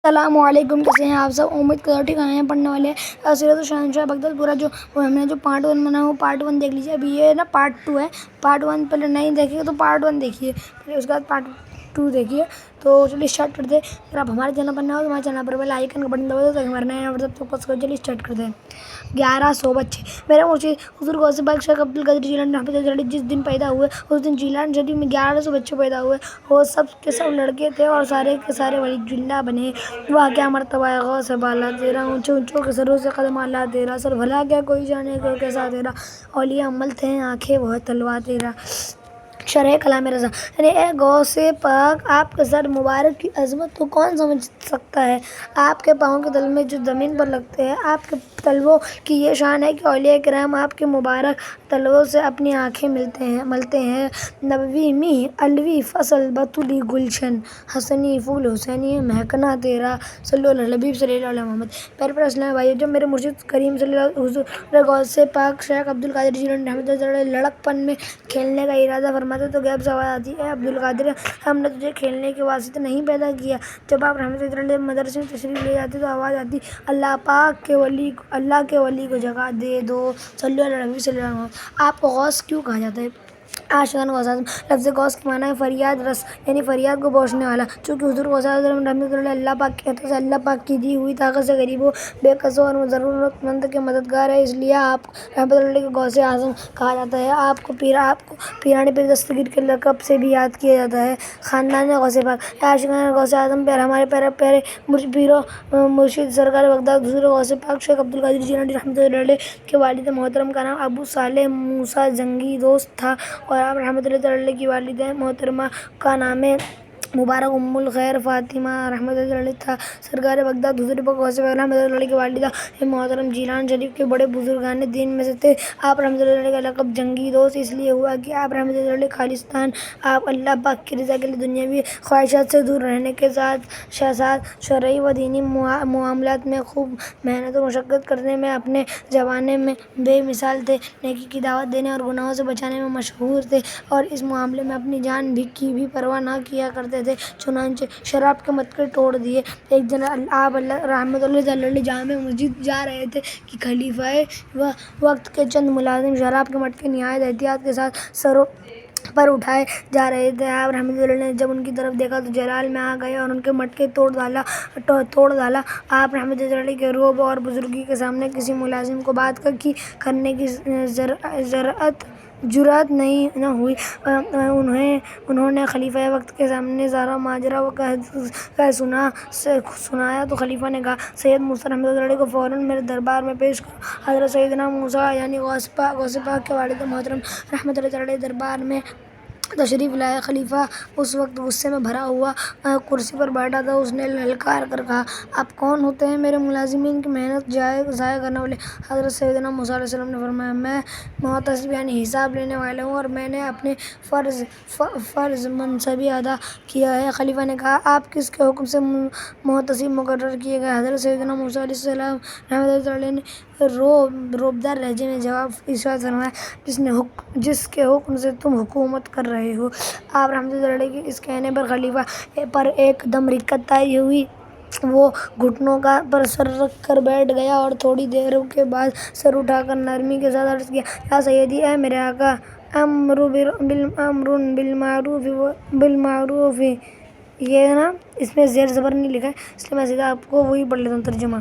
السلام علیکم، کیسے ہیں آپ سب؟ امید کرتا ہوں ٹھیک ہیں۔ پڑھنے والے سیرت شہنشاہ بغداد پورا جو ہم نے جو پارٹ 1 بنا وہ پارٹ 1 دیکھ لیجیے۔ ابھی یہ نا پارٹ 2 ہے۔ پارٹ 1 پہلے نہیں دیکھیے تو پارٹ 1 دیکھیے، پھر اس کے بعد پارٹ 2 دیکھیے۔ تو چلیے اسٹارٹ کرتے ہیں۔ اگر آپ ہمارے چینل پر نہ ہو تو ہمارے چینل پر بیل آئیکن کا بٹن دبا دو تاکہ ہمارے نئے سب تک پہنچ سکے۔ چلیے اسٹارٹ کرتے ہیں۔ 1100 بچے میرے مرشد حضور غوث پاک شیخ عبد القادر جیلانی رحمۃ اللہ علیہ جس دن پیدا ہوئے اس دن جیلان شریف میں 1100 بچے پیدا ہوئے۔ وہ سب کے سب لڑکے تھے اور سارے کے سارے ولی اللہ بنے۔ واہ کیا مرتبہ ہے غوث بالا تیرا، اونچے اونچوں کے سروں سے قدم اعلیٰ تیرا، سر بھلا کیا کوئی جانے کو کیسا تیرا، اولیاء عمل تھے آنکھیں وہ تلوا تیرا۔ شرح کلام رضا، یعنی اے غوث پاک، آپ کے سر مبارک کی عظمت کو کون سمجھ سکتا ہے؟ آپ کے پاؤں کے تلوے جو زمین پر لگتے ہیں، آپ کے تلووں کی یہ شان ہے کہ اولیاء کرام آپ کے مبارک تلووں سے اپنی آنکھیں ملتے ہیں۔ نبوی می الوی فصل بطولی گلشن، حسنی پھول حسینی مہکنا تیرا، صلی اللہ علیہ حبیب صلی اللہ علیہ محمد۔ پیارے پیارے اسلام بھائیو، جب میرے مرشد کریم صلی اللہ علیہ حضور غوث پاک شیخ عبد القادر جیلانی رحمۃ اللہ علیہ لڑکپن میں کھیلنے کا ارادہ فرماتے تو غیب سے آواز آتی، اے عبد القادر، ہم نے تجھے کھیلنے کے واسطے نہیں پیدا کیا۔ جب آپ رحمۃ اللہ علیہ مدرسے میں تشریف لے جاتے تو آواز آتی، اللہ کے ولی کو جگہ دے دو، صلی اللہ علیہ وسلم۔ آپ کو غوث کیوں کہا جاتا ہے؟ عاشقان غوث اعظم، لفظ غوث کے معنی ہے فریاد رس، یعنی فریاد کو پہنچنے والا۔ چونکہ حضور غوث اعظم رحمۃ اللہ اللہ پاک کی عطا سے اللہ پاک کی دی ہوئی طاقت سے غریبوں، بے کسوں اور ضرورت مند کے مددگار ہے، اس لیے آپ رحمۃ اللہ کو غوث اعظم کہا جاتا ہے۔ آپ کو پیرانے پیر دستگیر کے لقب سے بھی یاد کیا جاتا ہے۔ خاندان غوث پاک، عاشقان غوث اعظم ہمارے پیارے پیر و مرشد سرکار بغداد حضور غوث پاک شیخ عبد القادر جیلانی رحمۃ اللہ علیہ کے والد محترم کا نام ابو صالح موسیٰ جنگی دوست تھا، اور آپ رحمۃ اللہ علیہ کی والدہ محترمہ کا نام مبارک ام الخیر فاطمہ رحمۃ اللہ علیہ تھا۔ سرکار بغداد حضور پاک غوث پاک رحمۃ اللہ علیہ کی والدہ محترم جیلان شریف کے بڑے بزرگان دین میں سے تھے۔ آپ رحمۃ اللہ علیہ کا لقب جنگی دوست اس لیے ہوا کہ آپ رحمۃ اللہ علیہ خالصتاً آپ اللہ پاک کی رضا کے لیے دنیاوی خواہشات سے دور رہنے کے ساتھ شرعی و دینی معاملات میں خوب محنت و مشقت کرنے میں اپنے زمانے میں بے مثال تھے، نیکی کی دعوت دینے اور گناہوں سے بچانے میں مشہور تھے، اور اس معاملے میں اپنی جان کی بھی پرواہ نہ کیا کرتے تھے۔ چنانچہ شراب کے مٹکے توڑ دیے۔ ایک دن آپ رحمۃ اللہ علیہ جامع مسجد جا رہے تھے کہ خلیفہ وقت کے چند ملازم شراب کے مٹکے نہایت احتیاط کے ساتھ سروں پر اٹھائے جا رہے تھے۔ آپ رحمۃ اللہ نے جب ان کی طرف دیکھا تو جلال میں آ گئے اور ان کے مٹکے توڑ ڈالا۔ آپ رحمۃ اللہ علیہ کے رعب اور بزرگی کے سامنے کسی ملازم کو بات کرنے کی جرأت نہ ہوئی۔ انہوں نے خلیفہ وقت کے سامنے سارا ماجرا کہہ سنایا تو خلیفہ نے کہا، سید موسیٰ رحمۃ اللہ علیہ کو فوراً میرے دربار میں پیش کرو۔ حضرت سیدنا موسیٰ یعنی غوث پاک کے والد محترم رحمۃ اللہ علیہ دربار میں تشریف لائے۔ خلیفہ اس وقت غصے میں بھرا ہوا کرسی پر بیٹھا تھا۔ اس نے للکار کر کہا، آپ کون ہوتے ہیں میرے ملازمین کی محنت ضائع کرنے والے؟ حضرت سیدنا موسیٰ علیہ السلام نے فرمایا، میں محتسب یعنی حساب لینے والا ہوں، اور میں نے اپنے فرض منصبی ادا کیا ہے۔ خلیفہ نے کہا، آپ کس کے حکم سے محتسب مقرر کیے گئے؟ حضرت سیدنا موسیٰ علیہ السلام رحمۃ اللہ علیہ نے روبدار لہجے میں جواب ارشاد فرمایا، جس کے حکم سے تم حکومت کر رہے ہو۔ آپ رحمۃ اللہ علیہ کے اس کہنے پر خلیفہ پر ایک دم رکت طاری ہوئی۔ وہ گھٹنوں پر سر رکھ کر بیٹھ گیا اور تھوڑی دیر کے بعد سر اٹھا کر نرمی کے ساتھ عرض کیا، یا سیدی، اے میرے آقا، امر بالمعروف، یہ نا اس میں زیر زبر نہیں لکھا ہے، اس لیے میں سیدھا آپ کو وہی پڑھ لیتا ہوں ترجمہ۔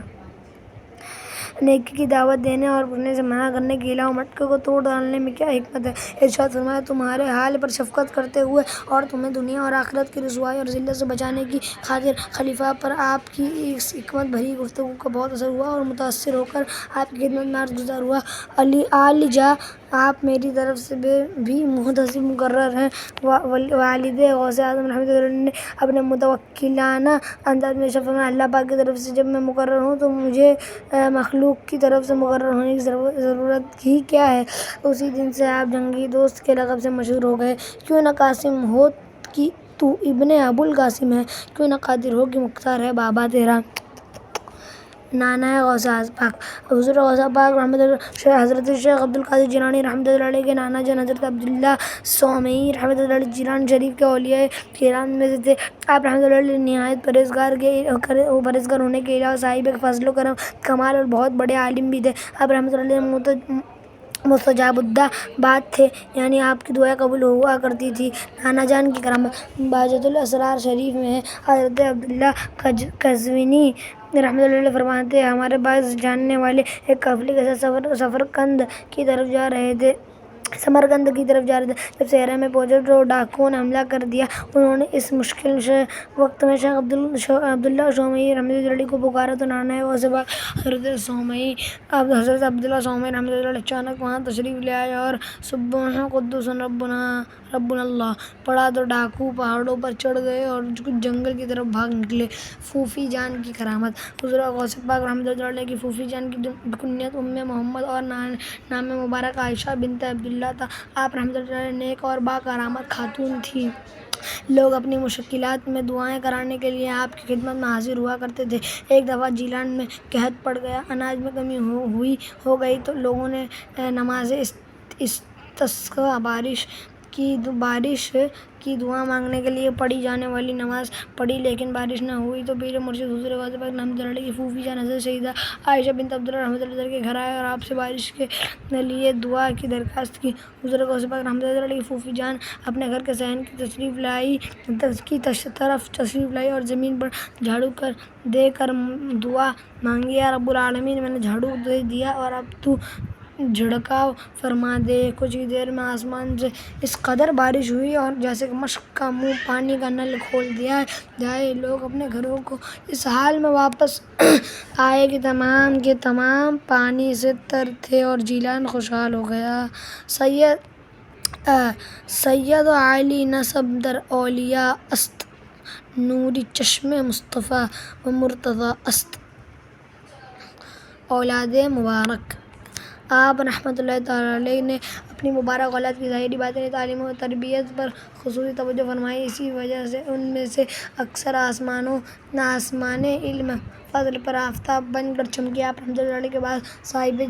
نیکی کی دعوت دینے اور برے سے منع کرنے کے علاوہ مٹکے کو توڑ ڈالنے میں کیا حکمت ہے؟ ارشاد فرمایا، تمہارے حال پر شفقت کرتے ہوئے اور تمہیں دنیا اور آخرت کی رسوائی اور ذلت سے بچانے کی خاطر۔ خلیفہ پر آپ کی اس حکمت بھری گفتگو کا بہت اثر ہوا اور متاثر ہو کر آپ کی خدمت میں عرض گزار ہوا، عالی جاں، آپ میری طرف سے بھی محتسب مقرر ہیں۔ والد غوث اعظم رحمۃ اللہ علیہ نے اپنے متوکلانہ انداز میں ارشاد فرمایا، اللہ پاک کی طرف سے جب میں مقرر ہوں تو مجھے مخلوق کی طرف سے مقرر ہونے کی ضرورت ہی کیا ہے؟ اسی دن سے آپ جنگی دوست کے لقب سے مشہور ہو گئے۔ کیوں نہ قاسم ہو کہ تو ابن ابو القاسم ہے، کیوں نہ قادر ہو کہ مختار ہے بابا تیرا۔ نانا ہے غوث پاک حضور غوث پاک رحمۃ اللہ حضرت شیخ عبدالقادر جیلانی رحمۃ اللہ علیہ کے نانا جان حضرت عبداللہ سومئی رحمۃ اللہ علیہ جیلان شریف کے اولیاء کرام میں سے تھے. آپ رحمۃ اللہ علیہ نہایت پرہیزگار ہونے کے علاوہ صاحب فضل و کرم کمال اور بہت بڑے عالم بھی تھے. آپ رحمۃ اللہ علیہ مستجاب الدعوات تھے، یعنی آپ کی دعائیں قبول ہوا کرتی تھی. نانا جان کی کرامت بہجت الاسرار شریف میں ہے. حضرت عبداللہ قزوینی رحمۃ اللہ علیہ فرماتے ہیں ہمارے بعض جاننے والے ایک قافلے کے ساتھ سمرقند کی طرف جا رہے تھے. جب صحرا میں پہنچے تو ڈاکوؤں نے حملہ کر دیا. انہوں نے اس مشکل وقت میں شیخ عبداللہ سومئی رحمۃ اللہ علیہ کو پکارا تو نانا غوث پاک حضرت عبداللہ سومئی رحمۃ اللہ علیہ اچانک وہاں تشریف لے آئے اور سبحان قدوس ربنا اللہ پڑھا تو ڈاکو پہاڑوں پر چڑھ گئے اور کچھ جنگل کی طرف بھاگ نکلے. پھوپھی جان کی کرامت حضور غوث پاک رحمۃ اللہ علیہ کی پھوپھی جان کی کنیت محمد اور نام مبارک عائشہ بنت عبداللہ تھا. آپ رحمۃ اللہ علیہ نیک اور با کرامت خاتون تھیں. لوگ اپنی مشکلات میں دعائیں کرانے کے لیے آپ کی خدمت میں حاضر ہوا کرتے تھے. ایک دفعہ جیلان میں قحط پڑ گیا، اناج میں کمی ہو گئی تو لوگوں نے نماز استسقاء بارش کی دعا مانگنے کے لیے پڑھی جانے والی نماز پڑھی، لیکن بارش نہ ہوئی تو پیر مرشد حضور غوث پاک رحمۃ اللہ علیہ کی پھوپھی جان حضرت سیدہ عائشہ بنت عبداللہ رحمۃ اللہ علیہ کے گھر آئے اور آپ سے بارش کے لیے دعا کی درخواست کی. حضور غوث پاک رحمۃ اللہ علیہ کی پھوپھی جان اپنے گھر کے صحن کی طرف تشریف لائی اور زمین پر جھاڑو دے کر دعا مانگی، یا رب العالمین میں نے جھاڑو دے دیا اور اب تو جھڑکاؤ فرما دے. کچھ ہی دیر میں آسمان سے اس قدر بارش ہوئی اور جیسے کہ مشق کا منہ پانی کا نل کھول دیا جائے. لوگ اپنے گھروں کو اس حال میں واپس آئے کہ تمام کے تمام پانی سے تر تھے اور جیلان خوشحال ہو گیا. سید عالی نسب در اولیاء است، نوری چشم مصطفیٰ و مرتضیٰ است. اولاد مبارک آپ رحمۃ اللہ تعالیٰ علیہ نے اپنی مبارک اولاد کی ظاہری باطنی تعلیم و تربیت پر خصوصی توجہ فرمائی. اسی وجہ سے ان میں سے اکثر آسمان علم فضل پر آفتاب بن کر چمکے. آپ رحمۃ اللہ علیہ کے بعد صاحب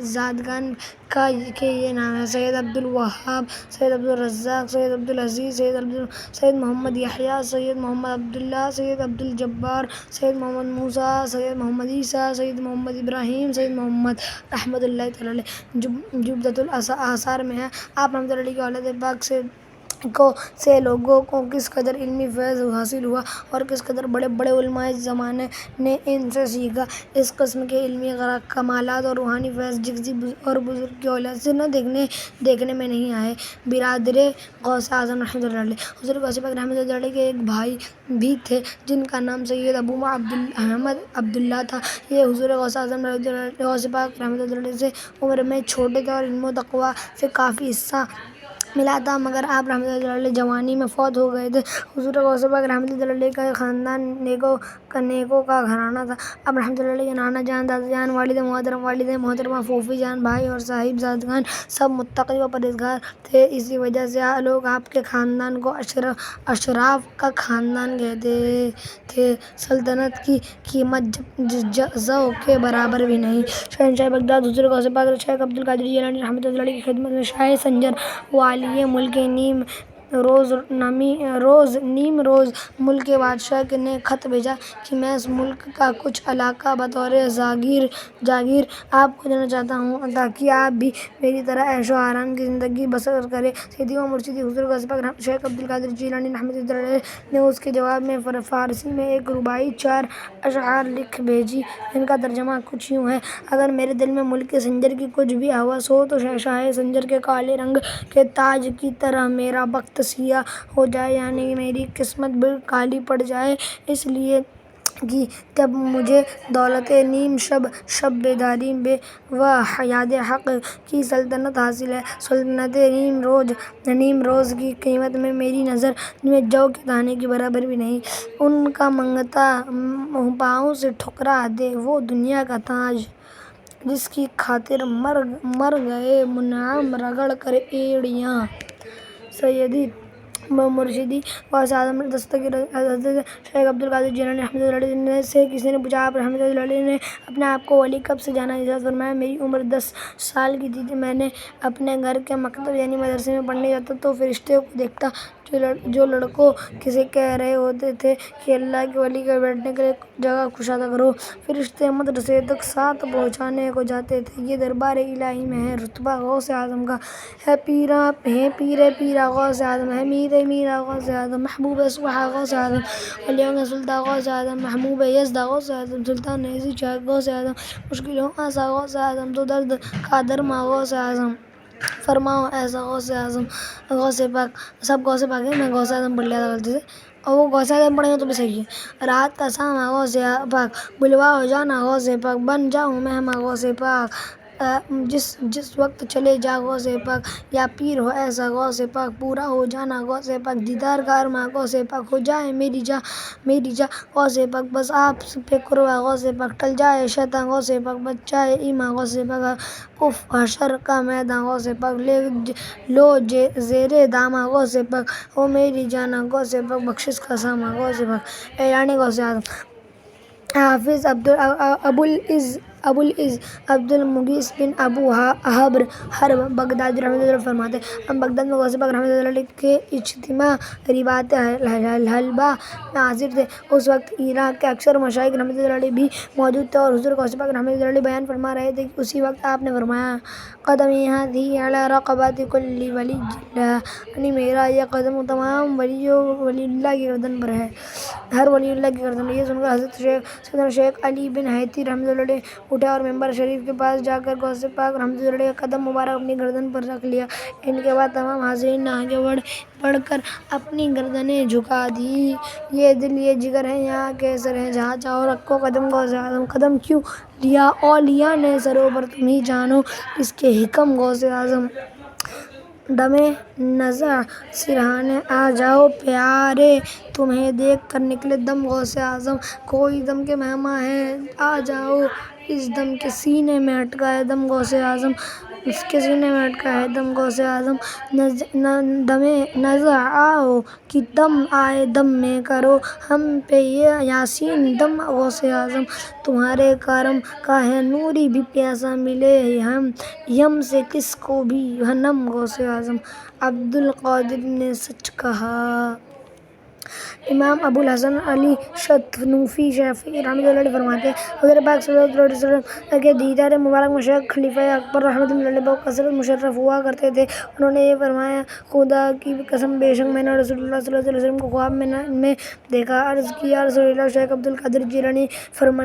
زادگان کے یہ نام ہیں: سید عبدالوہاب، سید عبدالرزاق، سید عبدالعزیز، سید محمد یحییٰ، سید محمد عبداللہ، سید عبدالجبار، سید محمد موسیٰ، سید محمد عیسیٰ، سید محمد ابراہیم، سید محمد رحمۃ اللہ تعالیٰ علیہ. جبدۃ الآثار میں ہے آپ رحمۃ اللہ علیہ کی اولاد پاک سے لوگوں کو کس قدر علمی فیض حاصل ہوا اور کس قدر بڑے بڑے علماء زمانے نے ان سے سیکھا. اس قسم کے علمی کمالات اور روحانی فیض کسی اور بزرگ کی اولاد سے نہ دیکھنے میں نہیں آئے. برادر غوث اعظم رحمۃ اللہ علیہ حضور غوث پاک رحمۃ اللہ علیہ کے ایک بھائی بھی تھے جن کا نام سید ابو احمد عبداللہ تھا. یہ حضور غوث اعظم غوث پاک رحمۃ اللہ علیہ سے عمر میں چھوٹے تھے اور علم و تقویٰ سے کافی حصہ ملا تھا، مگر آپ رحمۃ اللہ علیہ جوانی میں فوت ہو گئے تھے. حضور غوث پاک رحمۃ اللہ علیہ کا خاندان نیکوں کا گھرانہ تھا. آپ رحمۃ اللہ علیہ کے نانا جان، دادا جان، والد محترم، والدہ محترمہ، پھوپھی جان، بھائی اور صاحب زادگان سب متقی و پرہیزگار تھے. اسی وجہ سے لوگ آپ کے خاندان کو اشراف کا خاندان کہتے تھے. سلطنت کی قیمت زو کے برابر بھی نہیں. شہنشاہ بغداد حضور غوث پاک شیخ عبدالقادر جیلانی رحمۃ اللہ علیہ کی خدمت میں شاہ سنجر والی ملک نیم روز ملک کے بادشاہ نے خط بھیجا کہ میں اس ملک کا کچھ علاقہ بطور جاگیر آپ کو دینا چاہتا ہوں تاکہ آپ بھی میری طرح عیش و آرام کی زندگی بسر کریں. سیدی و مرشدی حضور غوث پاک شیخ عبدالقادر جیلانی رحمۃ اللہ علیہ نے اس کے جواب میں فارسی میں ایک رباعی 4 اشعار لکھ بھیجی، جن کا ترجمہ کچھ یوں ہے: اگر میرے دل میں ملک سنجر کی کچھ بھی ہوس ہو تو شاہ سنجر کے کالے رنگ کے تاج کی طرح میرا بخت سیاہ ہو جائے، یعنی میری قسمت بھی کالی پڑ جائے. اس لیے کہ جب مجھے دولت نیم شب بیداری و یاد حق کی سلطنت حاصل ہے، سلطنت نیم روز کی قیمت میں میری نظر میں جو کے دانے کی برابر بھی نہیں. ان کا منگتا پاؤں سے ٹھکرا دے وہ دنیا کا تاج جس کی خاطر مر گئے منعم رگڑ کر ایڑیاں. سیدی مرشدی غوث اعظم دستگیر حضرت شیخ عبدالقادر جیلانی رحمۃ اللہ علیہ سے کسی نے پوچھا آپ رحمۃ اللہ علیہ نے اپنے آپ کو ولی کب سے جانا؟ ارشاد فرمایا میری عمر 10 سال کی تھی میں نے اپنے گھر کے مکتب یعنی مدرسے میں پڑھنے جاتا تو فرشتے کو دیکھتا جو لڑکوں سے کہہ رہے ہوتے تھے کہ اللہ کے ولی کے بیٹھنے کے لیے جگہ کشادہ کرو۔ فرشتے مدرسے تک ساتھ پہنچانے کو جاتے تھے۔ یہ دربار الہی میں ہے رتبہ غوث اعظم کا ہے پیرا غوث اعظم ہے میرا غوث اعظم محبوب صبح غوث اعظم ولیوں کا سلطان غوث اعظم محبوب یزدہ غوث اعظم سلطان عزیز شاہ غوث اعظم مشکلوں آسا غوث اعظم تو درد کا درما غوث اعظم فرماؤ ایسا غوث اعظم غوث پاک سب غوث پاک ہے۔ میں غوث اعظم پڑھ لیا تھا غلطی سے اور وہ غوث اعظم پڑھیں گے تو بھی صحیح ہے۔ رات کا ساما غوث پاک بلوا ہو جانا غوث پاک بن جاؤں مہما غوث پاک جس وقت چلے جا غوث پاک یا پیر ہو ایسا غوث پاک پورا ہو جانا غوث پاک دیدار کا ارماں غوث پاک ہو جائے میری جا غوث پاک بس آپ پہ قربا غوث پاک ٹل جائے شیطان غوث پاک بچ جائے ایمان غوث پاک اف حشر کا میدان غوث پاک لو زیر دامہ غوث پاک ہو میری جانا غوث پاک بخشش کا ساما غوث پاک اعلان غوث اعظم حافظ ابوالعز عبد المغیث بن ابو حرب بغدادی رحمۃ اللہ فرماتے ہیں ہم بغداد میں غوث پاک رحمۃ اللہ علیہ کے اجتماع رباط حلبہ میں حاضر تھے۔ اس وقت عراق کے اکثر مشائخ رحمۃ اللہ علیہ بھی موجود تھے اور حضور غوث پاک رحمۃ اللہ علیہ بیان فرما رہے تھے کہ اسی وقت آپ نے فرمایا قدمی ہذی علی رقبۃ کل ولی اللہ یعنی میرا یہ قدم تمام ولی اللہ کی گردن پر ہے ہر ولی اللہ کی گردن پر۔ یہ سن کر حضرت شیخ علی بن حیتی رحمۃ اللہ علیہ اٹھے اور ممبر شریف کے پاس جا کر غوث پاک رحمۃ اللہ علیہ کا قدم مبارک اپنی گردن پر رکھ لیا۔ ان کے بعد تمام حاضرین نے آگے بڑھ کر اپنی گردنیں جھکا دی۔ یہ دل یہ جگر ہے یہاں کے سر ہیں جہاں چاہو رکھو قدم غوث اعظم قدم کیوں لیا اولیاء نے سروں پر تم ہی جانو اس کے حکم غوث اعظم دم نزع سرہانے آ جاؤ پیارے تمہیں دیکھ کر نکلے دم غوث اعظم کوئی دم کے مہماں ہے آ جاؤ اس دم کے سینے میں اٹکا ہے دم غوث اعظم اس کے سینے میں اٹکا ہے دم غوث اعظم دم نزع آؤ کہ دم آئے دم میں کرو ہم پہ یہ یاسین دم غوث اعظم تمہارے کرم کا ہے نوری بھی پیاسا ملے یم سے کس کو بھی نم غوث اعظم عبدالقادر نے سچ کہا۔ امام ابو الحسن علی شتنوفی شافعی رحمۃ اللہ علیہ فرماتے ہیں حضور پاک صلی اللہ علیہ وسلم کے دیدار مبارک میں شیخ خلیفہ اکبر رحمۃ اللہ علیہ بہت کثرت مشرف ہوا کرتے تھے۔ انہوں نے یہ فرمایا خدا کی قسم بے شک میں نے رسول اللہ صلی اللہ علیہ وسلم کو خواب میں دیکھا۔ عرض کی یا رسول اللہ شیخ عبدالقادر جیلانی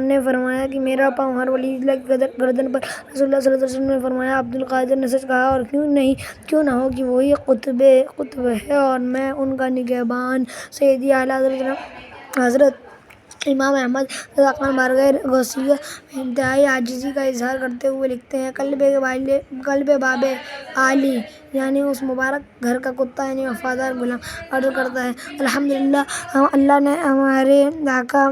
نے فرمایا کہ میرا پاؤں ہر ولی اللہ کی گردن پر۔ رسول اللہ صلی اللہ علیہ وسلم نے فرمایا عبدالقادر نے سچ کہا اور کیوں نہ ہو کہ وہی قطب ہے اور میں ان کا نگہبان۔ سیدی اعلیٰ حضرت امام احمد رضا خان بارگاہ غوثیہ میں انتہائی عاجزی کا اظہار کرتے ہوئے لکھتے ہیں قلب باب عالی یعنی اس مبارک گھر کا کتا یعنی وفادار غلام عرض کرتا ہے الحمدللہ اللہ نے ہمارے آقا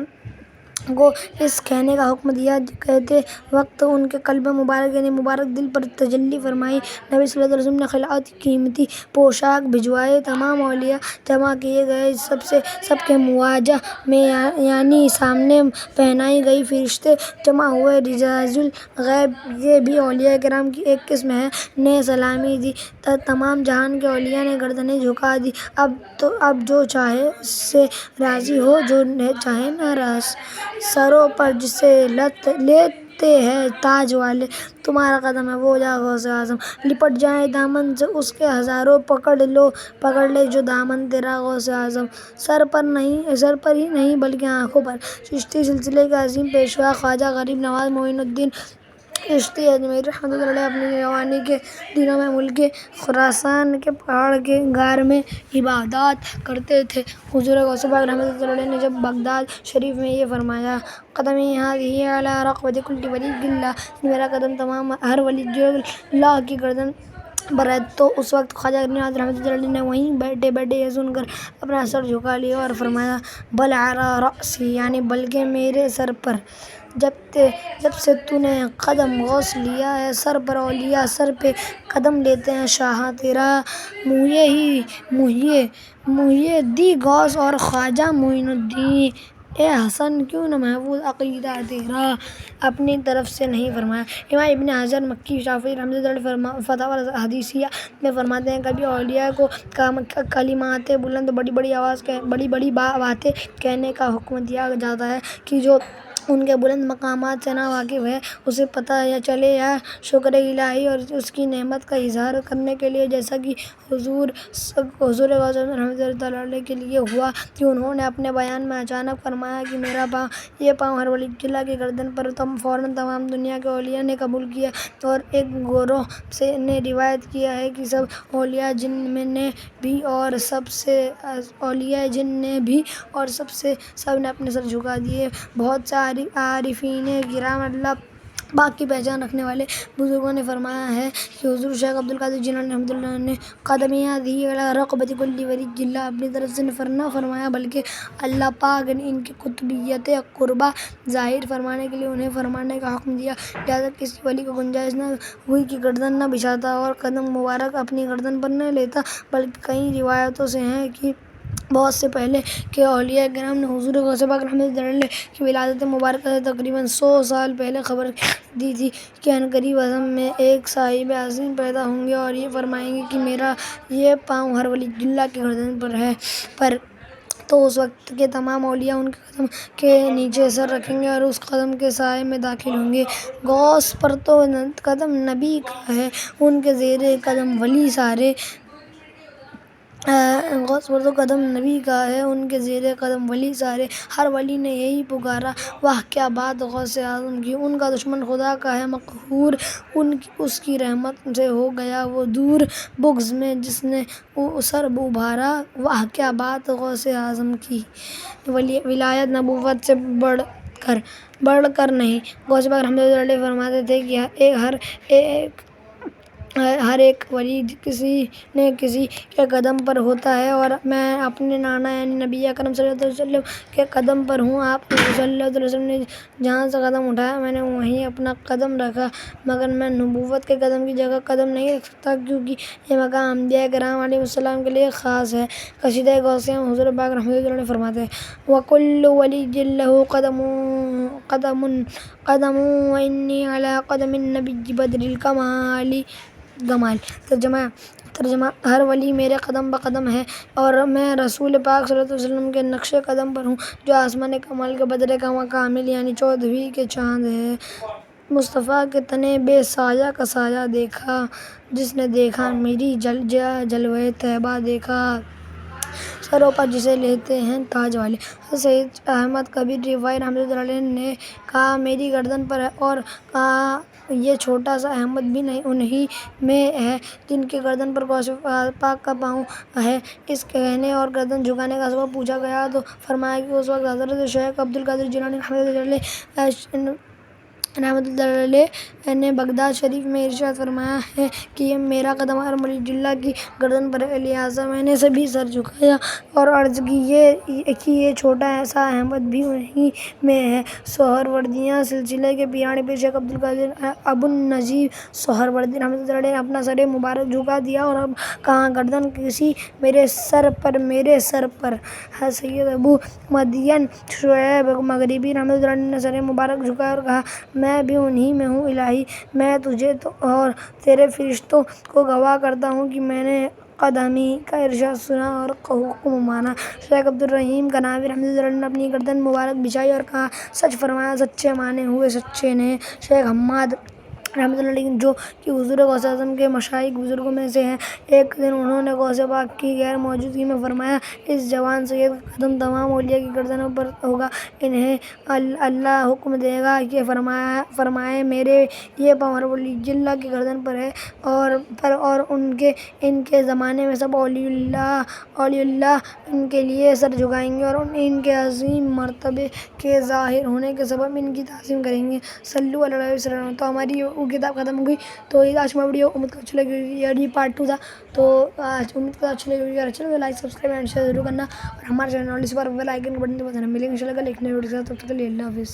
کو اس کہنے کا حکم دیا کہتے وقت ان کے قلب مبارک یعنی مبارک دل پر تجلی فرمائی۔ نبی صلی اللہ علیہ وسلم نے خلعت قیمتی پوشاک بھجوائے تمام اولیاء جمع کیے گئے سب کے مواجہ میں یعنی سامنے پہنائی گئی فرشتے جمع ہوئے رجال الغیب یہ بھی اولیاء کرام کی ایک قسم ہے نے سلامی دی تمام جہان کے اولیاء نے گردنیں جھکا دی۔ اب جو چاہے اس سے راضی ہو جو چاہے ناراض سروں پر جسے لیتے ہیں تاج والے تمہارا قدم ہے وہ جا غوث اعظم لپٹ جائیں دامن سے اس کے ہزاروں پکڑ لے جو دامن تیرا غوث اعظم سر پر ہی نہیں بلکہ آنکھوں پر۔ چشتی سلسلے کے عظیم پیشوا خواجہ غریب نواز معین الدین چشتی اجمیری رحمۃ اللہ علیہ اپنی جوانی کے دنوں میں ملک خراسان کے پہاڑ کے غار میں عبادات کرتے تھے۔ حضور غوث پاک رحمۃ اللہ علیہ نے جب بغداد شریف میں یہ فرمایا قدمی ہذی علی رقبۃ کل ولی اللہ میرا قدم تمام ہر ولی اللہ کی گردن برت تو اس وقت خواجہ غنی رحمۃ اللہ علیہ نے وہیں بیٹھے بیٹھے یہ سن کر اپنا سر جھکا لیا اور فرمایا بل علی رأسی، یعنی بلکہ میرے سر پر۔ جب سے تو نے قدم غوث لیا ہے سر پر، اولیاء سر پہ قدم لیتے ہیں شاہاں تیرا محیِ دی غوث اور خواجہ معین الدین۔ اے حسن کیوں نہ محفوظ عقیدہ تیرا اپنی طرف سے نہیں فرمایا۔ امام ابن حجر مکی شافعی رحمۃ اللہ علیہ فتاوی حدیثیہ میں فرماتے ہیں کبھی اولیاء کو کلمات بلند بڑی بڑی باتیں کہنے کا حکم دیا جاتا ہے کہ جو ان کے بلند مقامات سے نا واقف ہے اسے پتہ چلے، یا شکر الہی اور اس کی نعمت کا اظہار کرنے کے لیے، جیسا کہ حضور غوث رحمۃ اللہ علیہ کے لیے ہوا کہ انہوں نے اپنے بیان میں اچانک فرمایا کہ میرا پاؤں، یہ پاؤں ہر ولی اللہ کی گردن پر، فوراً تمام دنیا کے اولیاء نے قبول کیا۔ اور ایک گروہ نے روایت کیا ہے کہ سب اولیاء جن نے بھی اور سب نے اپنے سر جھکا دیے۔ بہت سے عارفین کرام اللہ پاک کی پہچان رکھنے والے بزرگوں نے فرمایا ہے کہ حضور شیخ عبد القادر جیلانی رحمۃ اللہ نے قدمیہ دی علی رقبۃ کل ولی اللہ اپنی طرف سے نہ فرمایا، بلکہ اللہ پاک نے ان کی قطبیت قربا ظاہر فرمانے کے لیے انہیں فرمانے کا حکم دیا۔ لہٰذا کسی ولی کو گنجائش نہ ہوئی کہ گردن نہ بچھاتا اور قدم مبارک اپنی گردن پر نہ لیتا، بلکہ کئی روایتوں سے ہے کہ بہت سے پہلے کے اولیاء کرام نے حضور غوث پاک رحمۃ اللہ علیہ کی ولادت مبارکہ سے تقریباً 100 سال پہلے خبر دی تھی کہ عنقریب اعظم میں ایک صاحب عظیم پیدا ہوں گے اور یہ فرمائیں گے کہ میرا یہ پاؤں ہر ولی اللہ کی گردن پر ہے، تو اس وقت کے تمام اولیاء ان کے قدم کے نیچے سر رکھیں گے اور اس قدم کے سائے میں داخل ہوں گے۔ غوث پر تو قدم نبی کا ہے، ان کے زیر قدم ولی سارے۔ ہر ولی نے یہی پکارا، واہ کیا بات غوث اعظم کی! ان کا دشمن خدا کا ہے مقہور، اس کی رحمت سے ہو گیا وہ دور، بغض میں جس نے سر ابھارا، واہ کیا بات غوث اعظم کی! ولایت نبوت سے بڑھ کر نہیں۔ غوث پاک رحمۃ اللہ علیہ فرماتے تھے کہ ہر ایک ولی کسی نہ کسی کے قدم پر ہوتا ہے، اور میں اپنے نانا یعنی نبی اکرم صلی اللہ علیہ وسلم کے قدم پر ہوں۔ آپ صلی اللہ علیہ وسلم نے جہاں سے قدم اٹھایا میں نے وہیں اپنا قدم رکھا، مگر میں نبوت کے قدم کی جگہ قدم نہیں رکھ سکتا، کیونکہ یہ مقام انبیاء کرام علیہم السلام کے لیے خاص ہے۔ قصیدہ غوثیہ میں حضور پاک رحمۃ اللہ علیہ فرماتے ہیں وَكُلُّ وَلِيٍّ لَهُ قدم وَإِنِّي عَلَىٰ قدم النبی بدر الکمال۔ ترجمہ ہر ولی میرے قدم بہ قدم ہے اور میں رسول پاک صلی اللہ علیہ وسلم کے نقش قدم پر ہوں جو آسمان کمال کے بدر کامل یعنی 14ویں کے چاند ہے۔ مصطفیٰ کے تن بے سایہ کا سایہ دیکھا، جس نے دیکھا میری جلوہ طیبہ دیکھا، سروں پر جسے لیتے ہیں تاج والے۔ سید احمد کبیر رفاعی رحمۃ اللہ علیہ نے کہا میری گردن پر ہے، اور کہا یہ چھوٹا سا احمد بھی انہی میں ہے جن کی گردن پر غوث پاک کا پاؤں ہے۔ اس کہنے اور گردن جھکانے کا سبب پوچھا گیا تو فرمایا کہ اس وقت حضرت شیخ عبد القادر جیلانی رحمۃ اللہ علیہ نے بغداد شریف میں ارشاد فرمایا ہے کہ یہ میرا قدم ہر ولی اللہ کی گردن پر ہے، لہٰذا میں نے بھی سر جھکایا اور عرض کی کہ یہ چھوٹا سا احمد بھی انہی میں ہے۔ سہروردیہ سلسلے کے پیرانے پیر شیخ عبد القادر ابو النجیب سہروردی رحمۃ اللہ علیہ نے اپنا سر مبارک جھکا دیا اور کہا گردن کسی میرے سر پر ہے۔ سید ابو مدین شعیب مغربی رحمۃ اللہ علیہ نے سر مبارک جھکایا اور کہا میں بھی انہی میں ہوں، الہی میں تجھے اور تیرے فرشتوں کو گواہ کرتا ہوں کہ میں نے قدمی کا ارشاد سنا اور حکم مانا۔ شیخ عبد الرحیم کناوی رحمۃ اللہ علیہ نے اپنی گردن مبارک بچھائی اور کہا سچ فرمایا، سچے مانے ہوئے سچے نے۔ شیخ حماد رحمۃ اللہ علیہ جو کہ حضور غوث اعظم کے مشائخ بزرگوں میں سے ہیں، ایک دن انہوں نے غوث پاک کی غیر موجودگی میں فرمایا اس جوان سید کا قدم تمام اولیاء کی گردنوں پر ہوگا، انہیں اللہ حکم دے گا کہ فرمائے میرے یہ پاؤں ہر ولی اللہ کی گردن پر ہے، اور ان کے زمانے میں سب اولیاء ان کے لیے سر جھکائیں گے اور ان کے عظیم مرتبے کے ظاہر ہونے کے سبب ان کی تعظیم کریں گے۔ صلو علی النبی وسلم۔ تو ہماری وہ کتاب ختم ہو گئی. تو یہ آج میں ویڈیو امید کو اچھی لگی ہوگی. یہ پارٹ 2 تھا. تو آج امید کو اچھی لگی ہوگی. اگر اچھا لگے لائک سبسکرائب اینڈ شیئر ضرور کرنا. اور ہمارے چینل اس پر بیل آئکن کا بٹن دبا دینا. ملیں گے انشاء اللہ کل ایک نئے ویڈیو کے ساتھ. تب تک کے لیے اللہ حافظ.